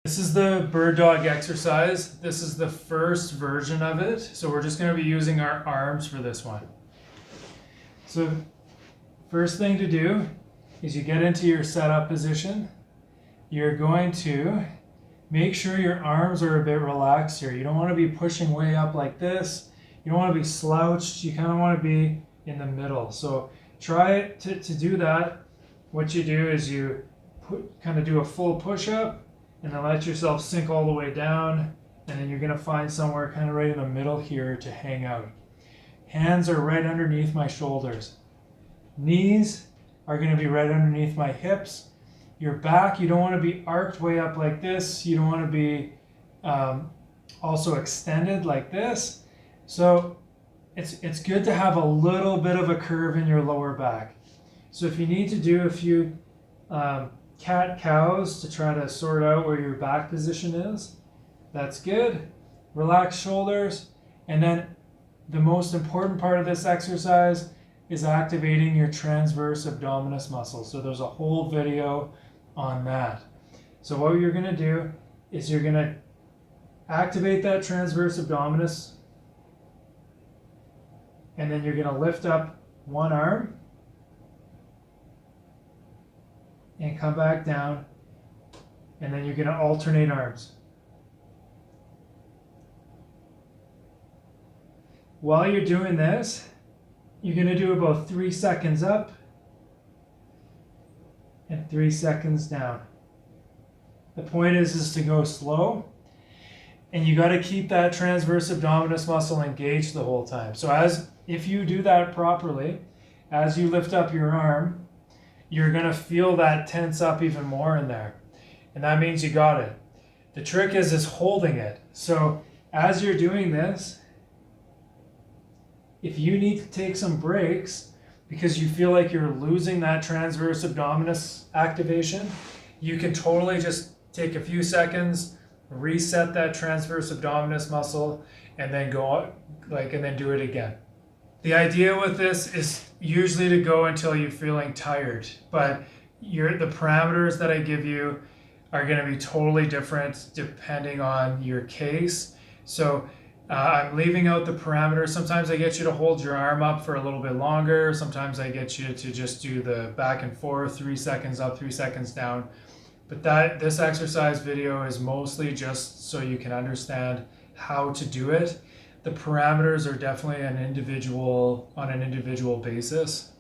This is the bird dog exercise. This is the first version of it. So we're just going to be using our arms for this one. So first thing to do is you get into your setup position. You're going to make sure your arms are a bit relaxed here. You don't want to be pushing way up like this. You don't want to be slouched. You kind of want to be in the middle. So try to do that. What you do is you kind of do a full push-up and then let yourself sink all the way down, and then you're going to find somewhere kind of right in the middle here to hang out. Hands are right underneath my shoulders. Knees are going to be right underneath my hips. Your back, you don't want to be arched way up like this. You don't want to be also extended like this. So it's good to have a little bit of a curve in your lower back. So if you need to do a few cat-cows to try to sort out where your back position is, that's good. Relax shoulders. And then the most important part of this exercise is activating your transverse abdominis muscle. So there's a whole video on that. So what you're going to do is you're going to activate that transverse abdominis, and then you're going to lift up one arm and come back down, and then you're going to alternate arms. While you're doing this, you're going to do about 3 seconds up and 3 seconds down. The point is to go slow, and you got to keep that transverse abdominis muscle engaged the whole time. So if you do that properly, as you lift up your arm, you're going to feel that tense up even more in there. And that means you got it. The trick is holding it. So as you're doing this, if you need to take some breaks because you feel like you're losing that transverse abdominis activation, you can totally just take a few seconds, reset that transverse abdominis muscle, and then and then do it again. The idea with this is usually to go until you're feeling tired, but the parameters that I give you are going to be totally different depending on your case. So I'm leaving out the parameters. Sometimes I get you to hold your arm up for a little bit longer. Sometimes I get you to just do the back and forth, 3 seconds up, 3 seconds down. But this exercise video is mostly just so you can understand how to do it. The parameters are definitely on an individual basis.